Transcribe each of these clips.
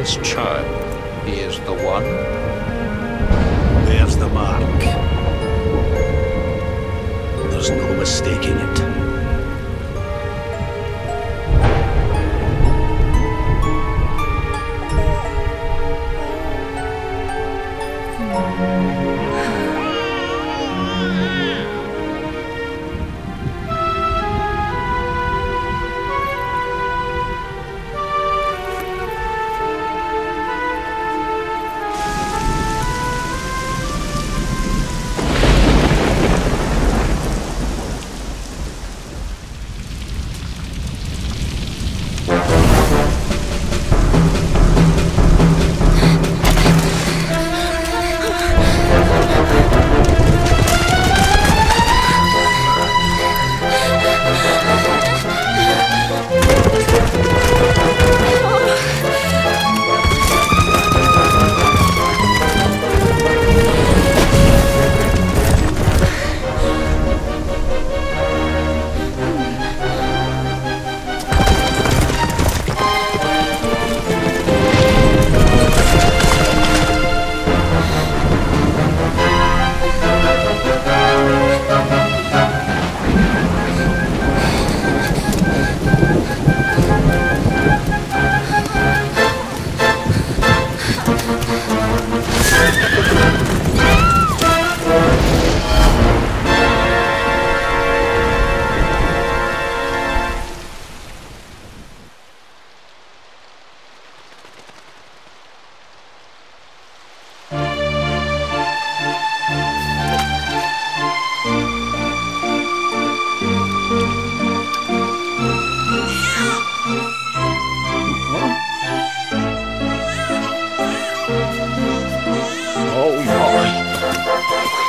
This child, he is the one. There's the mark. There's no mistaking it.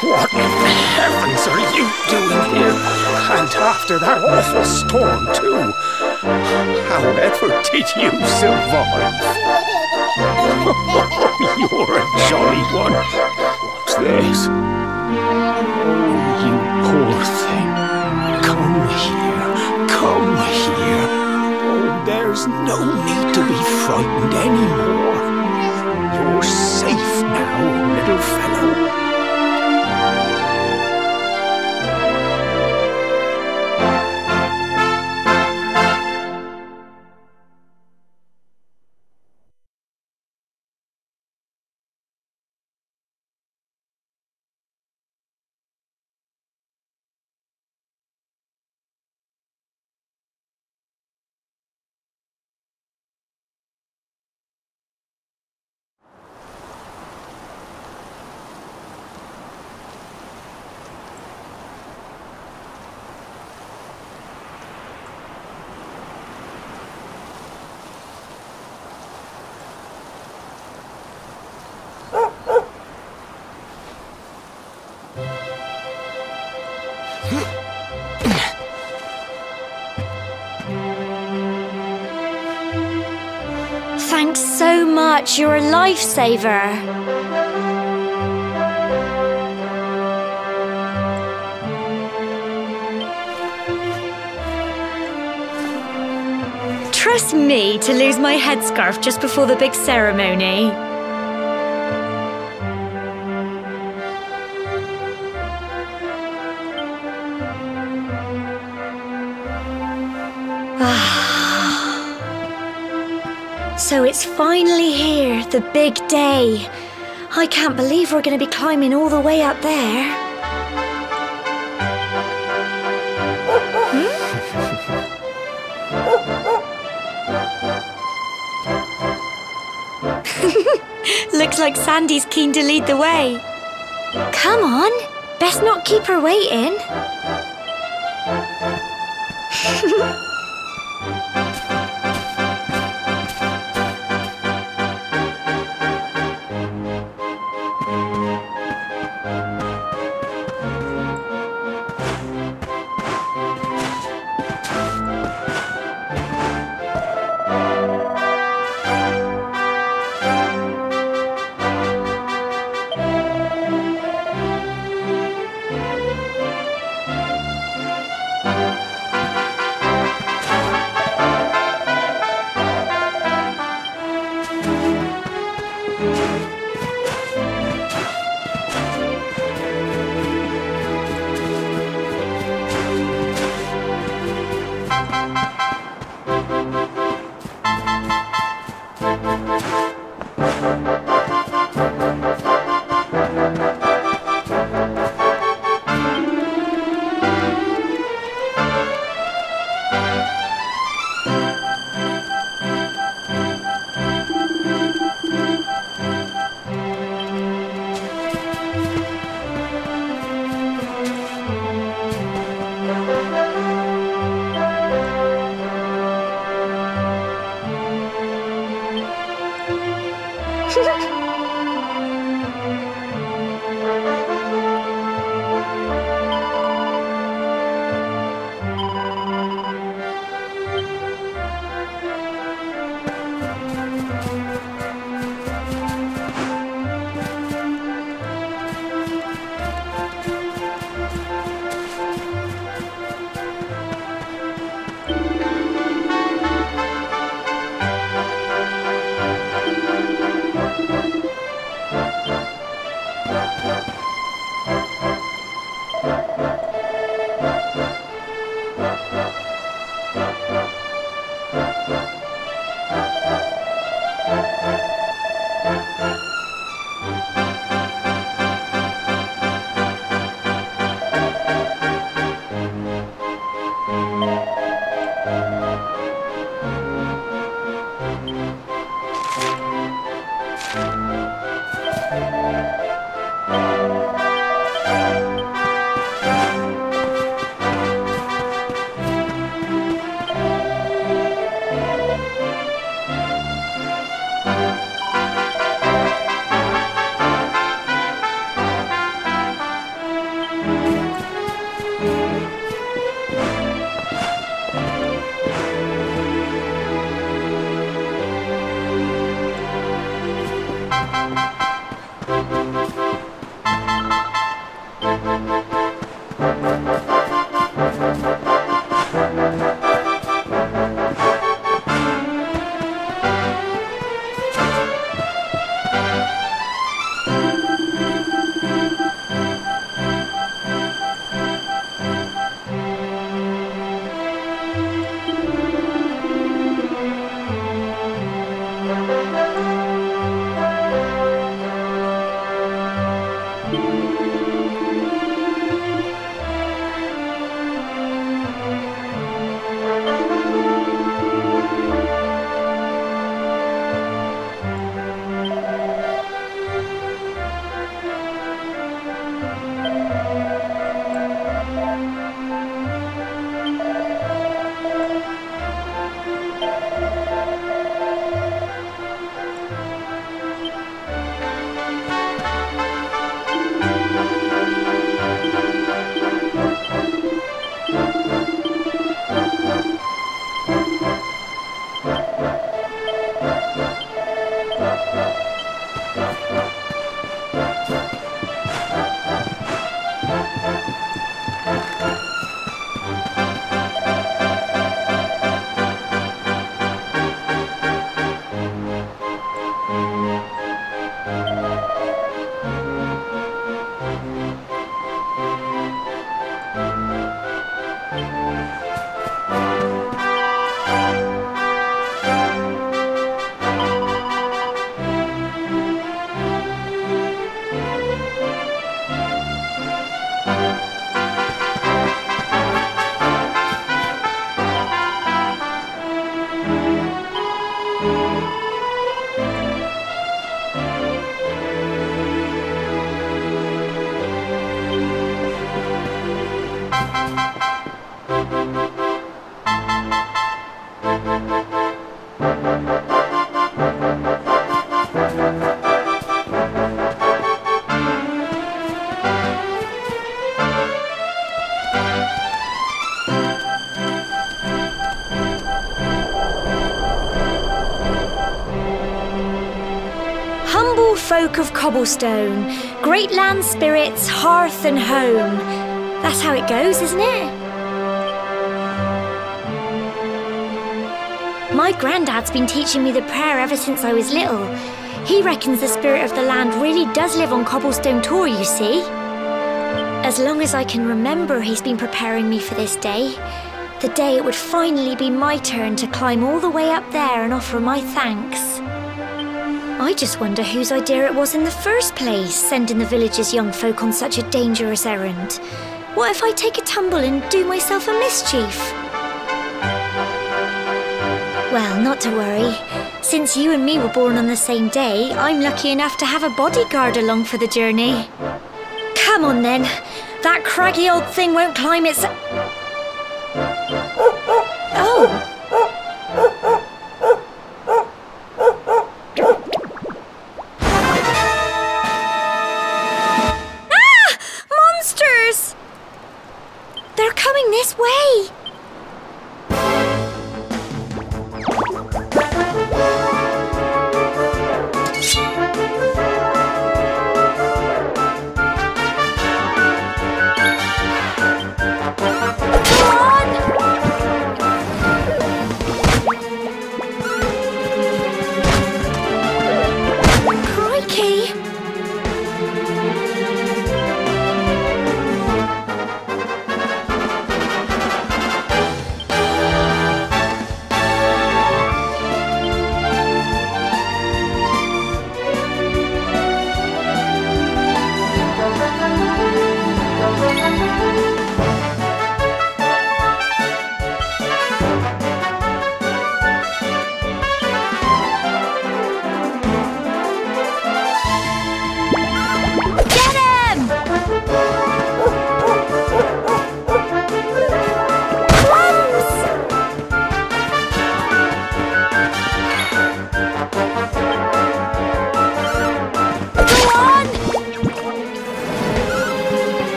What in the heavens are you doing here? And after that awful storm, too. However did you survive? You're a jolly one. What's this? Oh, you poor thing. Come here. Come here. Oh, there's no need to be frightened anymore. You're safe now, little fellow. Thanks so much, you're a lifesaver. Trust me to lose my headscarf just before the big ceremony. So it's finally here, the big day. I can't believe we're going to be climbing all the way up there. Looks like Sandy's keen to lead the way. Come on, best not keep her waiting. Folk of Cobblestone, great land spirits, hearth and home. That's how it goes, isn't it? My granddad's been teaching me the prayer ever since I was little. He reckons the spirit of the land really does live on Cobblestone Tor, you see. As long as I can remember, he's been preparing me for this day. The day it would finally be my turn to climb all the way up there and offer my thanks. I just wonder whose idea it was in the first place, sending the village's young folk on such a dangerous errand. What if I take a tumble and do myself a mischief? Well, not to worry. Since you and me were born on the same day, I'm lucky enough to have a bodyguard along for the journey. Come on then. That craggy old thing won't climb its... Oh!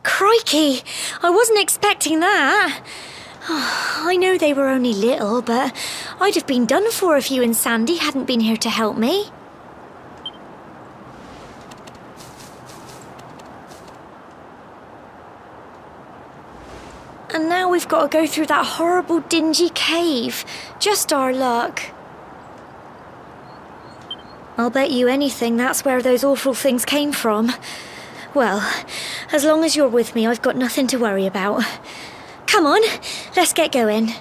Crikey! I wasn't expecting that. I know they were only little, but I'd have been done for if you and Sandy hadn't been here to help me. And now we've got to go through that horrible, dingy cave. Just our luck. I'll bet you anything that's where those awful things came from. Well, as long as you're with me, I've got nothing to worry about. Come on, let's get going.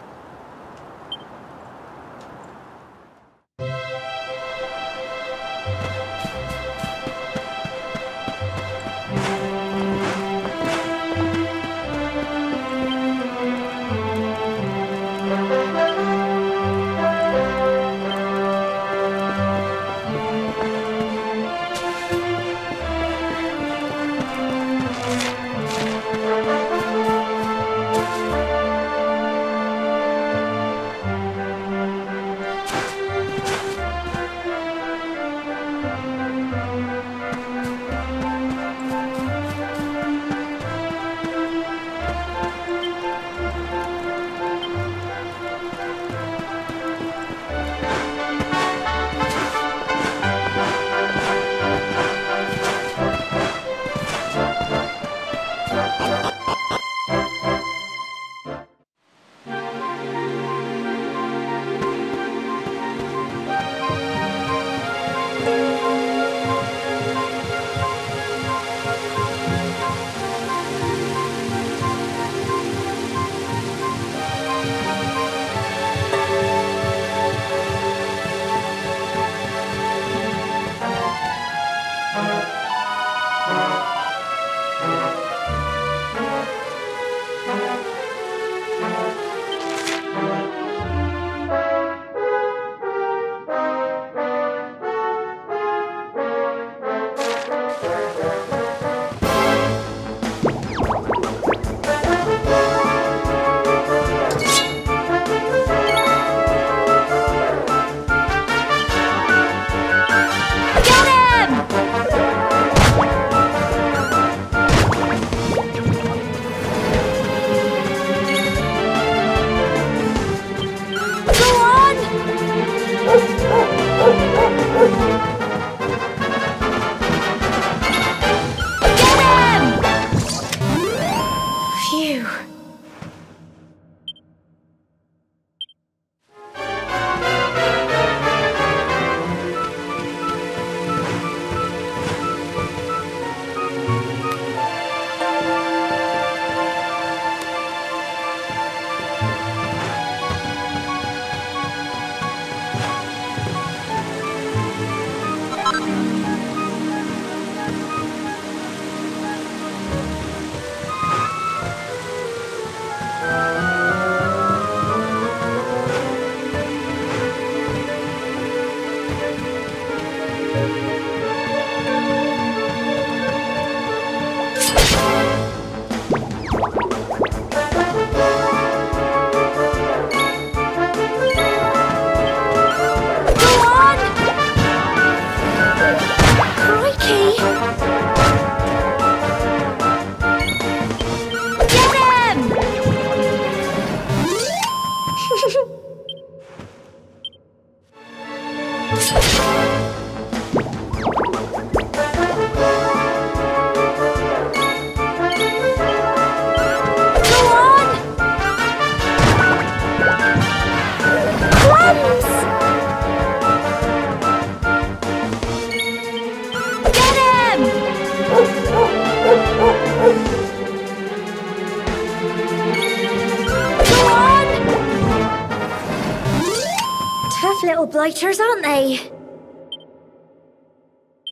Little blighters, aren't they?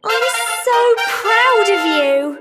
I'm so proud of you!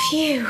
Phew.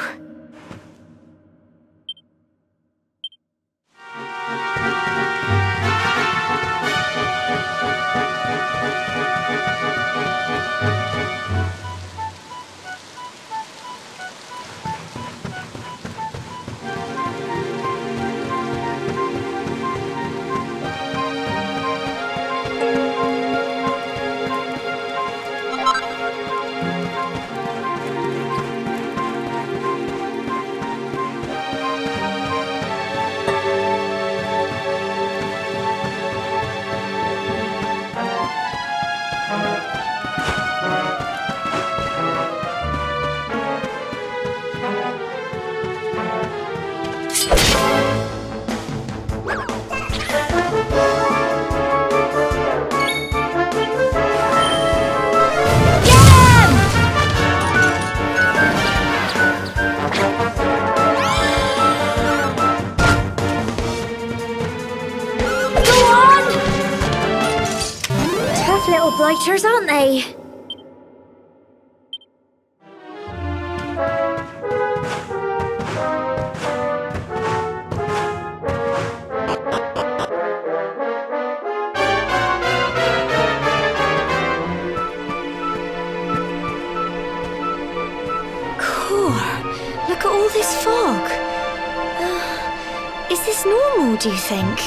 Little blighters, aren't they? Cool. Look at all this fog. Is this normal, do you think?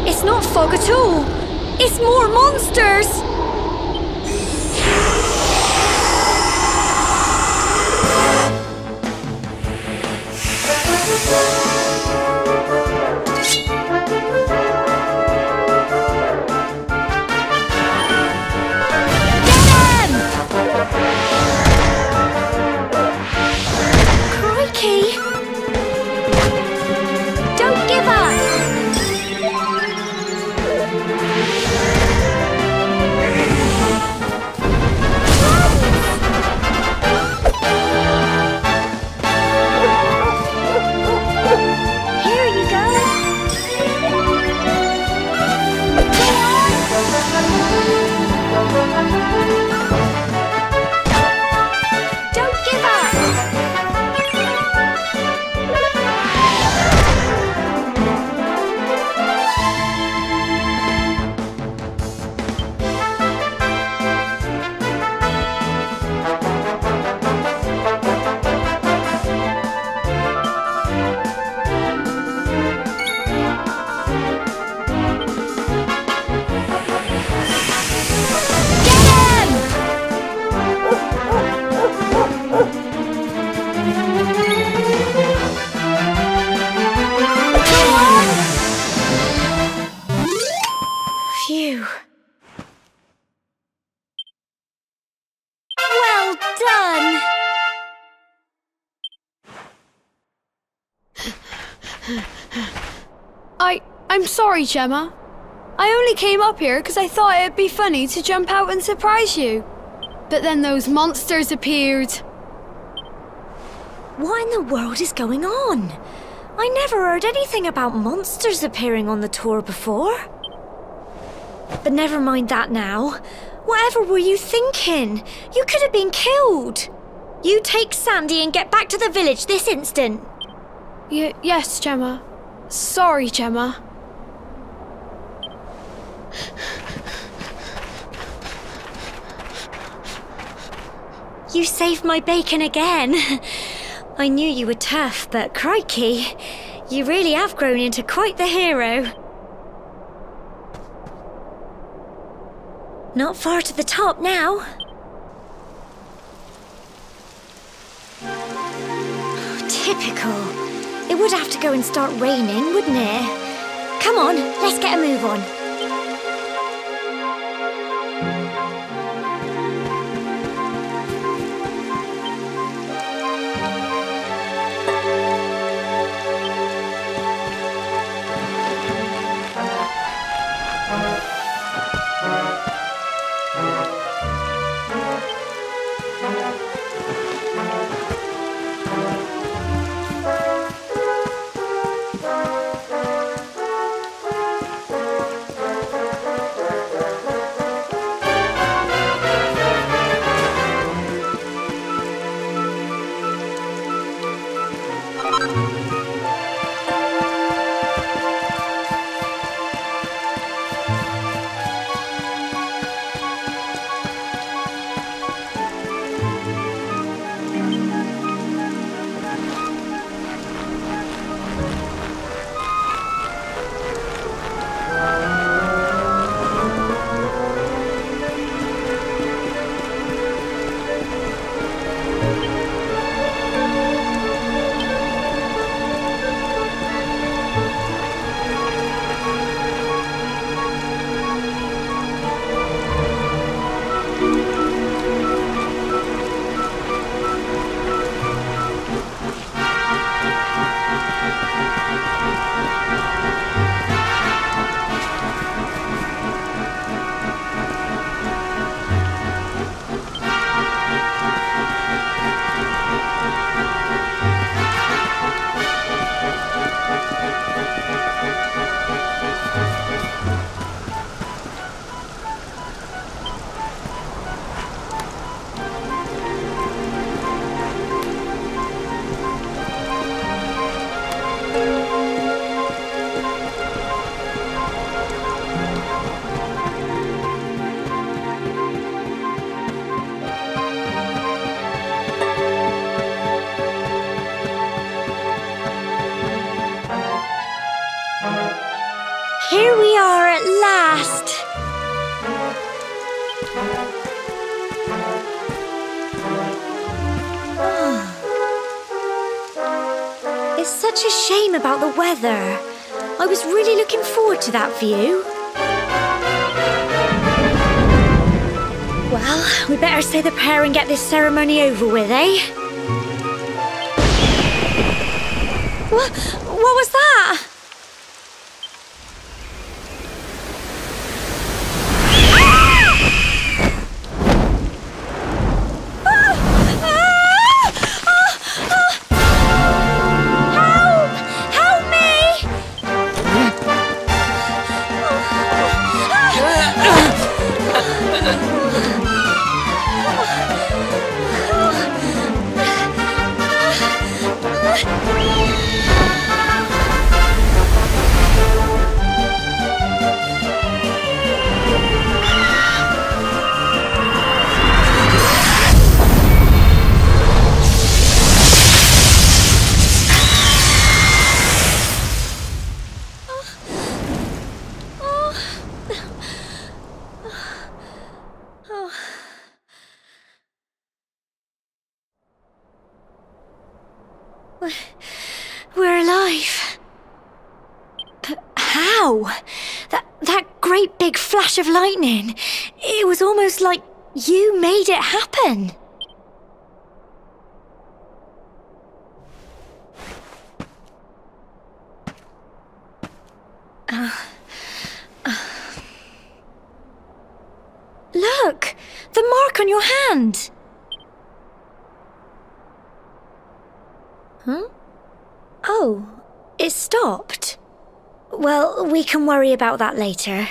It's not fog at all. It's more monsters. Phew. Well done! I'm sorry, Gemma. I only came up here because I thought it'd be funny to jump out and surprise you. But then those monsters appeared. What in the world is going on? I never heard anything about monsters appearing on the tour before. But never mind that now. Whatever were you thinking? You could have been killed. You take Sandy and get back to the village this instant. Yes, Gemma. Sorry, Gemma. You saved my bacon again. I knew you were tough, but crikey, you really have grown into quite the hero. Not far to the top now. Typical. It would have to go and start raining, wouldn't it? Come on, let's get a move on. Here we are at last. It's such a shame about the weather. I was really looking forward to that view. Well, we better say the prayer and get this ceremony over with, eh? What was that? We're alive. But how? That great big flash of lightning. It was almost like you made it happen. Look! The mark on your hand! Huh? Oh, it stopped. Well, we can worry about that later.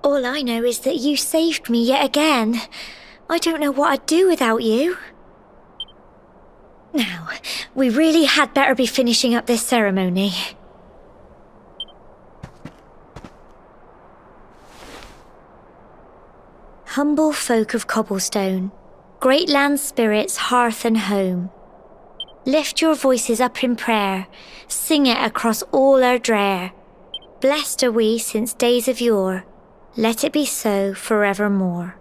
All I know is that you saved me yet again. I don't know what I'd do without you. Now, we really had better be finishing up this ceremony. Humble folk of Cobblestone, great land spirits, hearth and home, lift your voices up in prayer, sing it across all our drear. Blessed are we since days of yore, let it be so forevermore.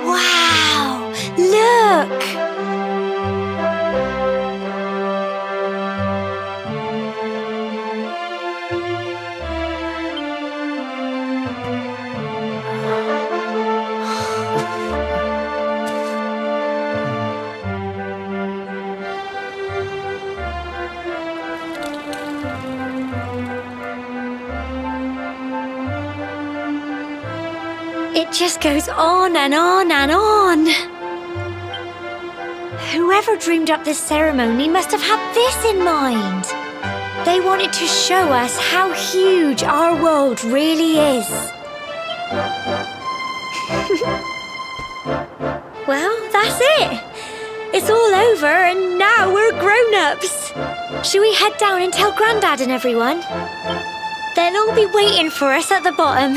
Wow! Look! It just goes on and on and on. Whoever dreamed up this ceremony must have had this in mind. They wanted to show us how huge our world really is. Well, that's it. It's all over and now we're grown-ups. Shall we head down and tell Grandad and everyone? They'll all be waiting for us at the bottom.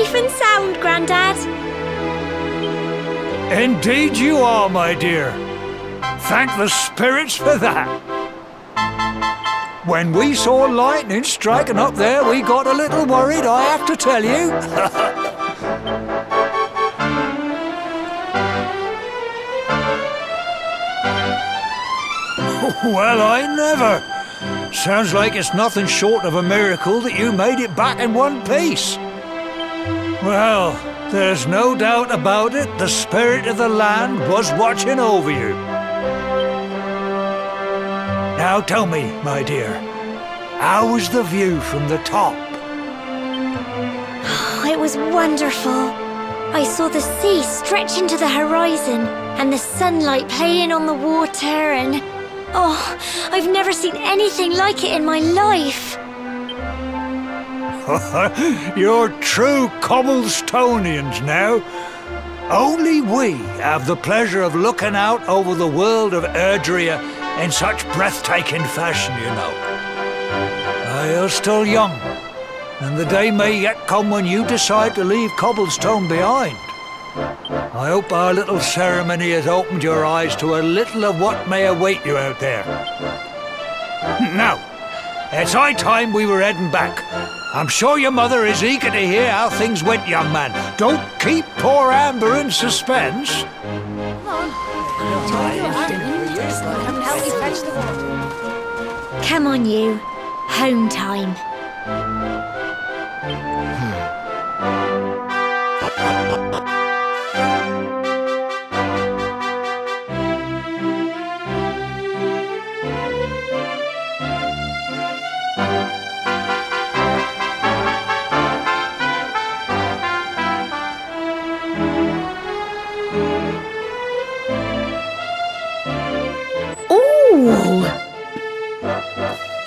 safe and sound, Grandad. Indeed you are, my dear. Thank the spirits for that. When we saw lightning striking up there, we got a little worried, I have to tell you. Well, I never. Sounds like it's nothing short of a miracle that you made it back in one piece. Well, there's no doubt about it, the spirit of the land was watching over you. Now tell me, my dear, how was the view from the top? It was wonderful. I saw the sea stretch into the horizon and the sunlight playing on the water and... oh, I've never seen anything like it in my life. You're true Cobblestonians now. Only we have the pleasure of looking out over the world of Erdrea in such breathtaking fashion, you know. You're still young, and the day may yet come when you decide to leave Cobblestone behind. I hope our little ceremony has opened your eyes to a little of what may await you out there. Now, it's high time we were heading back. I'm sure your mother is eager to hear how things went, young man. Don't keep poor Amber in suspense. Come on, you. Home time.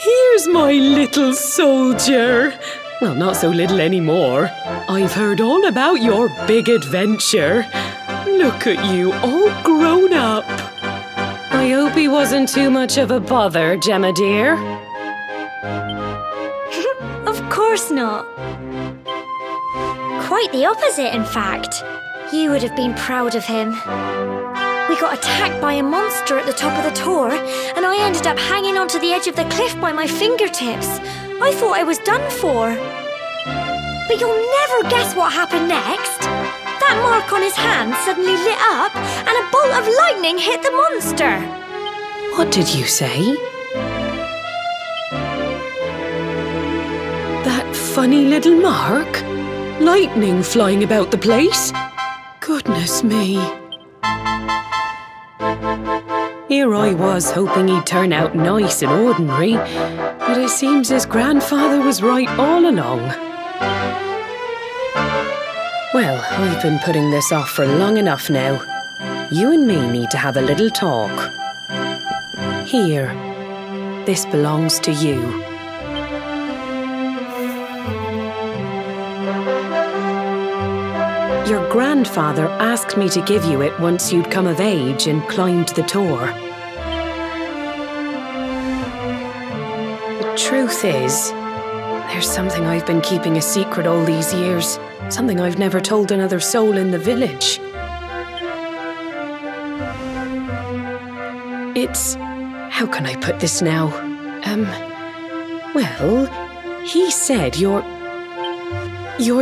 Here's my little soldier. Well, not so little anymore. I've heard all about your big adventure. Look at you, all grown up. I hope he wasn't too much of a bother, Gemma dear. Of course not. Quite the opposite, in fact. You would have been proud of him. We got attacked by a monster at the top of the tor, and I ended up hanging onto the edge of the cliff by my fingertips. I thought I was done for. But you'll never guess what happened next. That mark on his hand suddenly lit up, and a bolt of lightning hit the monster. What did you say? That funny little mark? Lightning flying about the place? Goodness me. Here I was hoping he'd turn out nice and ordinary, but it seems his grandfather was right all along. Well, I've been putting this off for long enough now. You and me need to have a little talk. Here, this belongs to you. Your grandfather asked me to give you it once you'd come of age and climbed the tor. The truth is, there's something I've been keeping a secret all these years. Something I've never told another soul in the village. It's... how can I put this now? Well, he said you're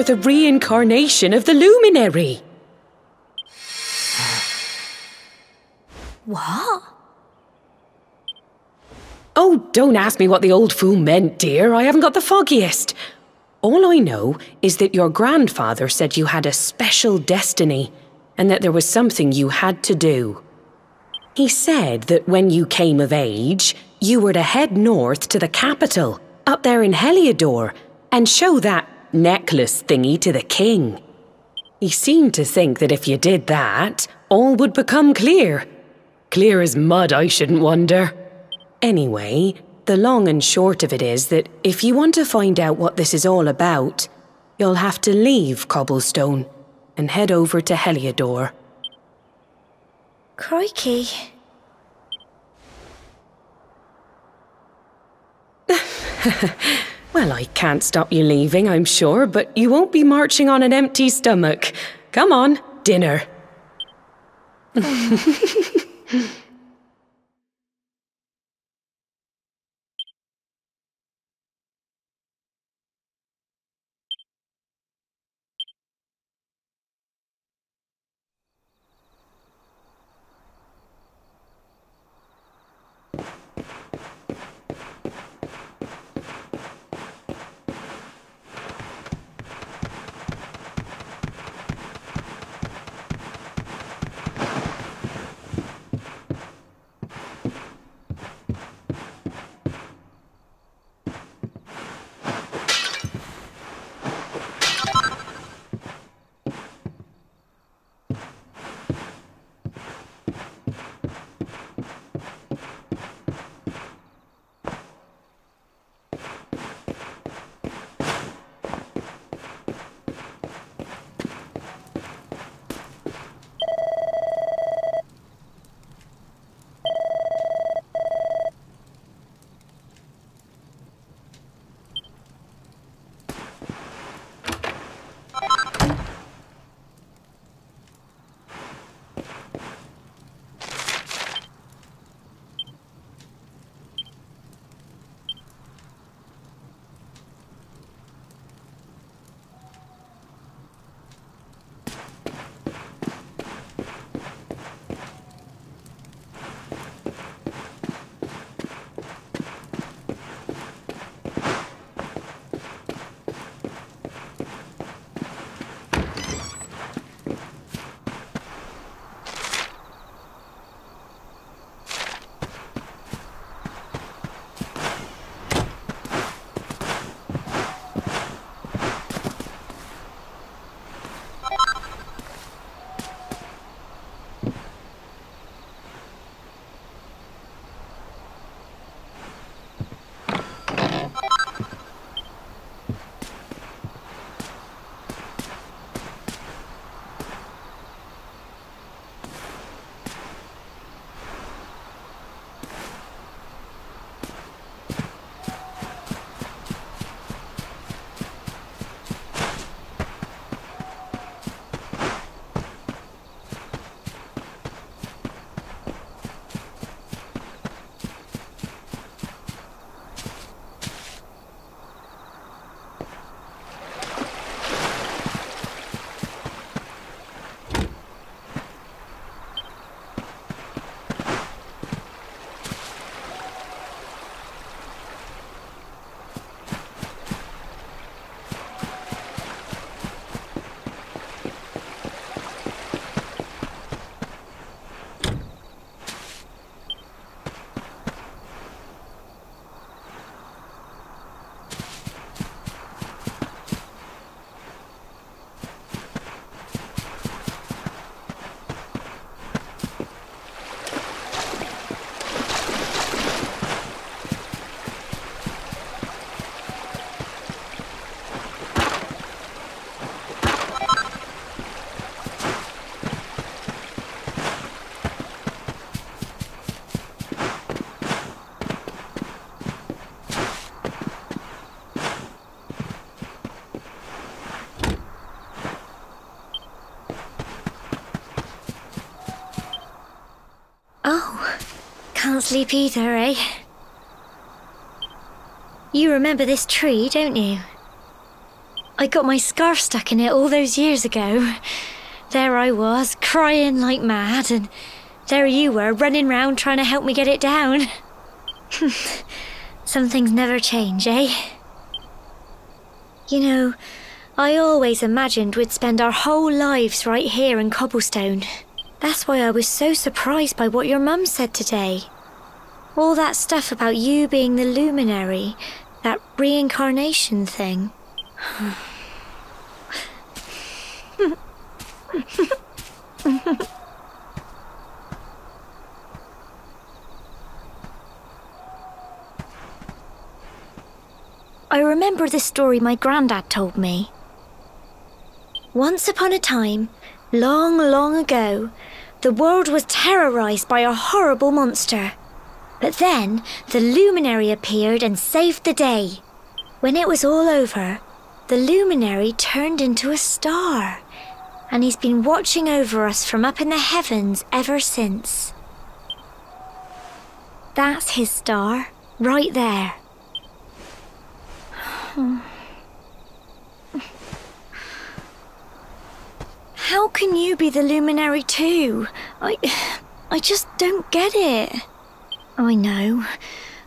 the reincarnation of the Luminary. What? Oh, don't ask me what the old fool meant, dear. I haven't got the foggiest. All I know is that your grandfather said you had a special destiny and that there was something you had to do. He said that when you came of age, you were to head north to the capital, up there in Heliodor, and show that necklace thingy to the king. He seemed to think that if you did that, all would become clear. Clear as mud, I shouldn't wonder. Anyway, the long and short of it is that if you want to find out what this is all about, you'll have to leave Cobblestone and head over to Heliodor. Crikey. Well, I can't stop you leaving, I'm sure, but you won't be marching on an empty stomach. Come on, dinner. Oh, can't sleep either, eh? You remember this tree, don't you? I got my scarf stuck in it all those years ago. There I was, crying like mad, and there you were, running round trying to help me get it down. Some things never change, eh? You know, I always imagined we'd spend our whole lives right here in Cobblestone. That's why I was so surprised by what your mum said today. All that stuff about you being the luminary, that reincarnation thing. I remember the story my granddad told me. Once upon a time, long, long ago, the world was terrorized by a horrible monster. But then, the luminary appeared and saved the day. When it was all over, the luminary turned into a star, and he's been watching over us from up in the heavens ever since. That's his star, right there. How can you be the luminary too? I just don't get it. I know.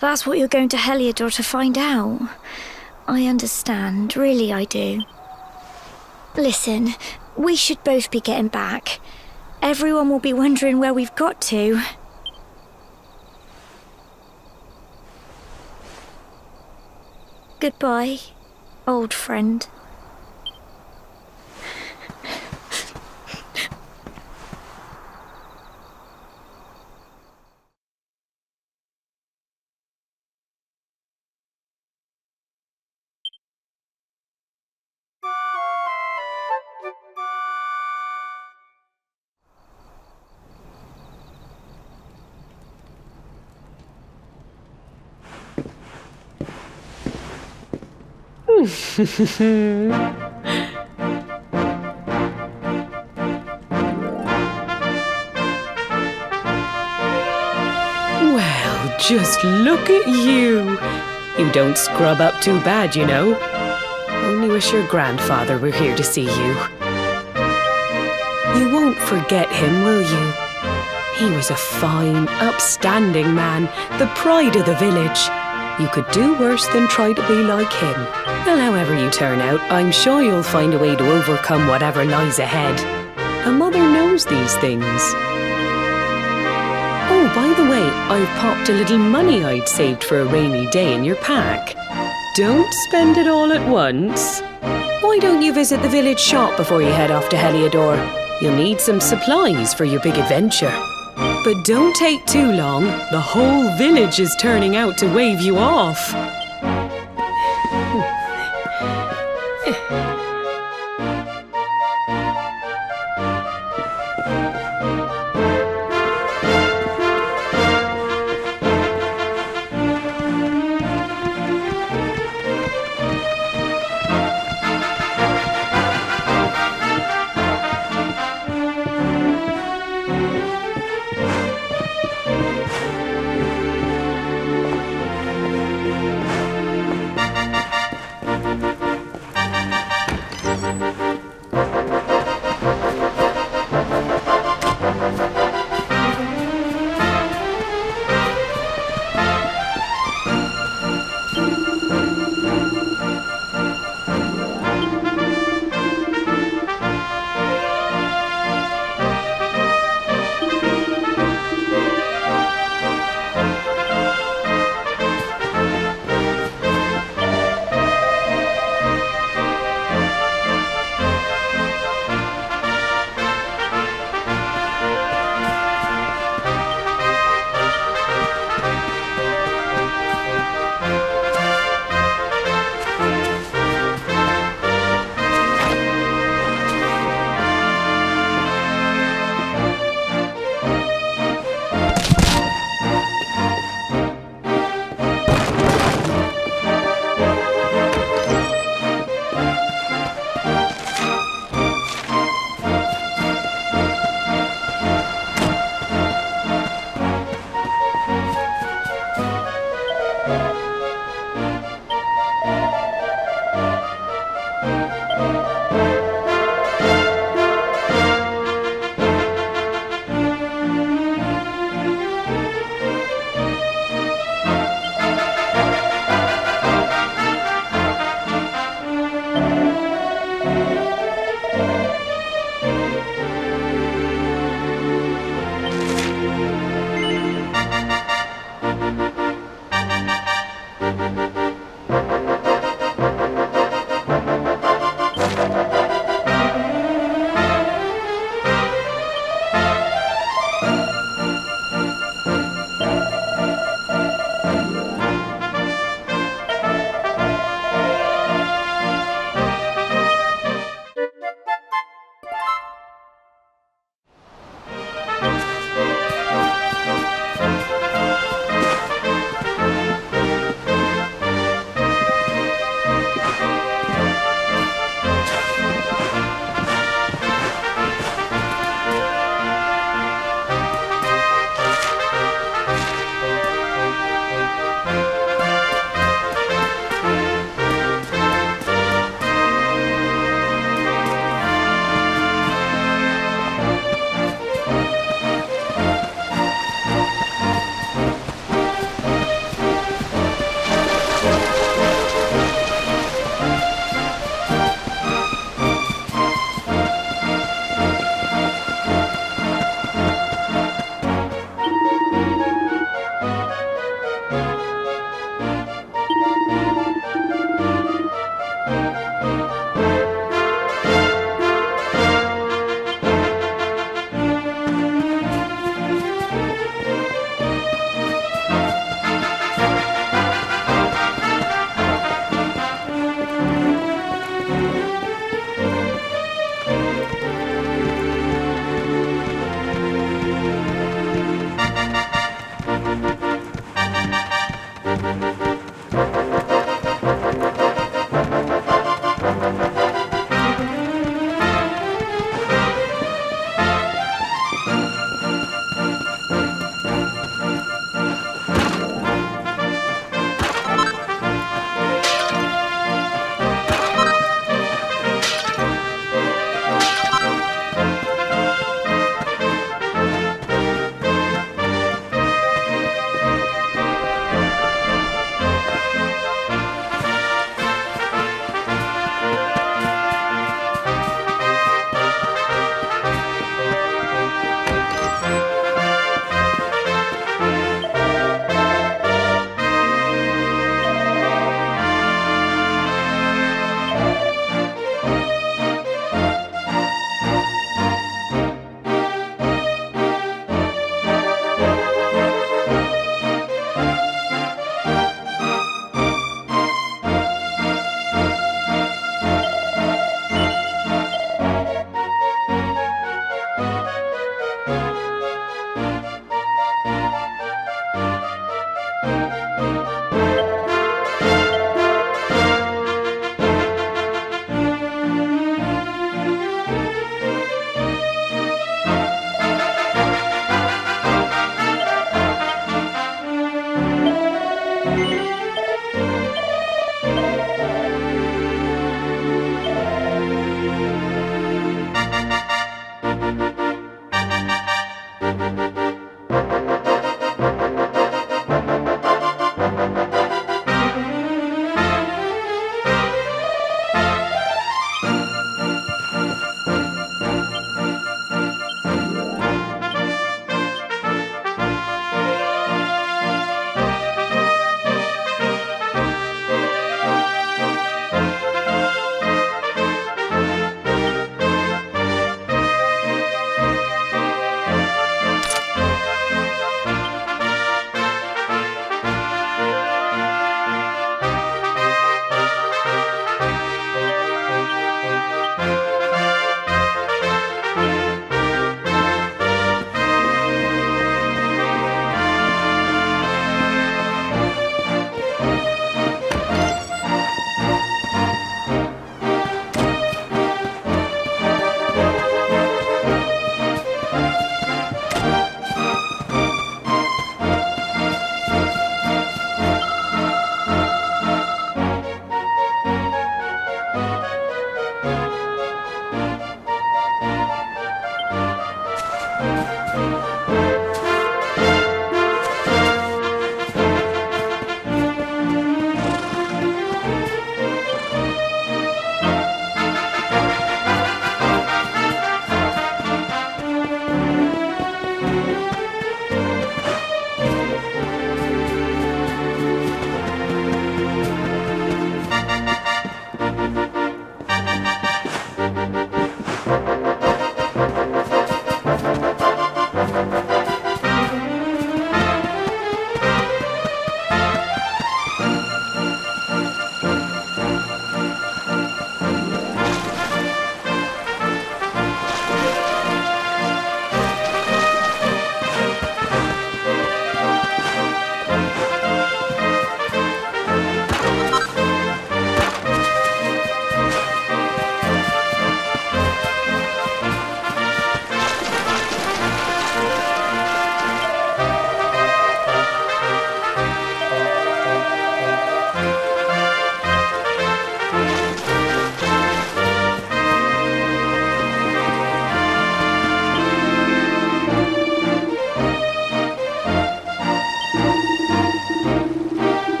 That's what you're going to Heliodor to find out. I understand, really I do. Listen, we should both be getting back. Everyone will be wondering where we've got to. Goodbye, old friend. Well, just look at you. You don't scrub up too bad, you know. Only wish your grandfather were here to see you. You won't forget him, will you? He was a fine, upstanding man, the pride of the village. You could do worse than try to be like him. Well, however you turn out, I'm sure you'll find a way to overcome whatever lies ahead. A mother knows these things. Oh, by the way, I've popped a little money I'd saved for a rainy day in your pack. Don't spend it all at once. Why don't you visit the village shop before you head off to Heliodor? You'll need some supplies for your big adventure. But don't take too long. The whole village is turning out to wave you off.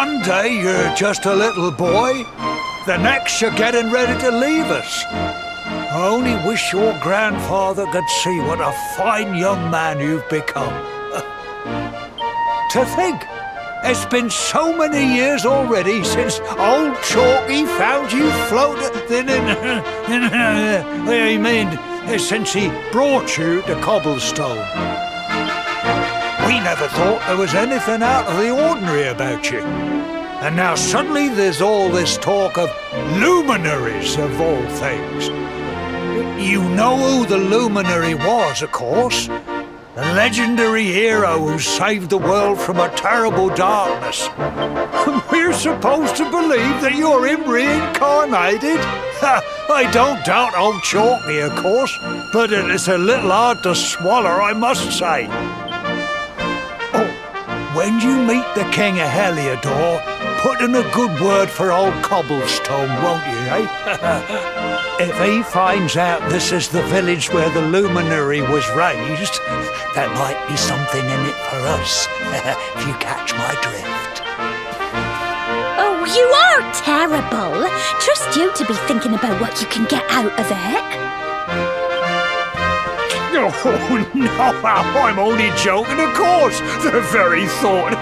One day you're just a little boy, the next you're getting ready to leave us. I only wish your grandfather could see what a fine young man you've become. To think, it's been so many years already since old Chalky found you floating since he brought you to Cobblestone. We never thought there was anything out of the ordinary about you. And now suddenly there's all this talk of luminaries of all things. You know who the luminary was, of course. The legendary hero who saved the world from a terrible darkness. We're supposed to believe that you're him reincarnated? I don't doubt old Chalky, of course, but it's a little hard to swallow, I must say. Oh, when you meet the King of Heliodor, put in a good word for old Cobblestone, won't you, eh? If he finds out this is the village where the luminary was raised, there might be something in it for us, if you catch my drift. Oh, you are terrible. Trust you to be thinking about what you can get out of it. Oh, no, I'm only joking, of course. The very thought.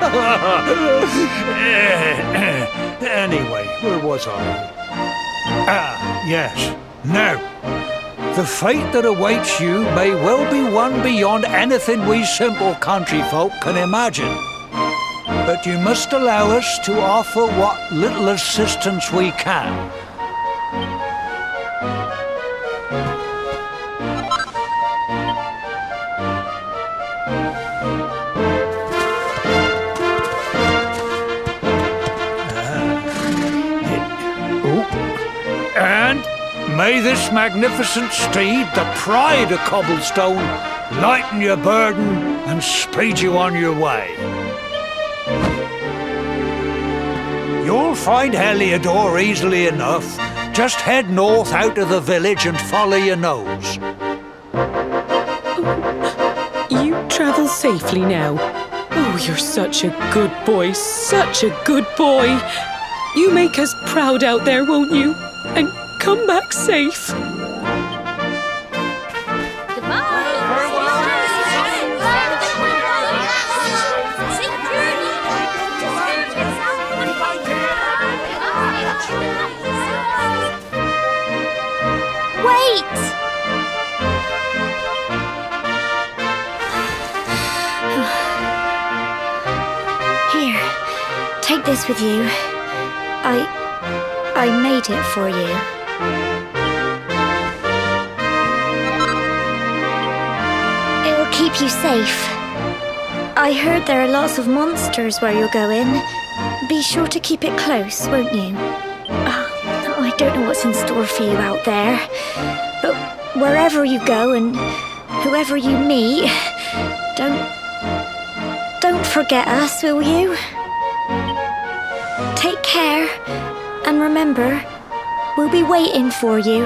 Anyway, where was I? Ah, yes. Now, the fate that awaits you may well be one beyond anything we simple country folk can imagine. But you must allow us to offer what little assistance we can. And may this magnificent steed, the pride of Cobblestone, lighten your burden and speed you on your way. You'll find Heliodor easily enough. Just head north out of the village and follow your nose. You travel safely now. Oh, you're such a good boy, such a good boy. You make us proud out there, won't you? And come back safe. Wait! Here, take this with you. I made it for you. It'll keep you safe. I heard there are lots of monsters where you're going. Be sure to keep it close, won't you? I don't know what's in store for you out there, but wherever you go and whoever you meet, don't forget us, will you? Take care, and remember, we'll be waiting for you.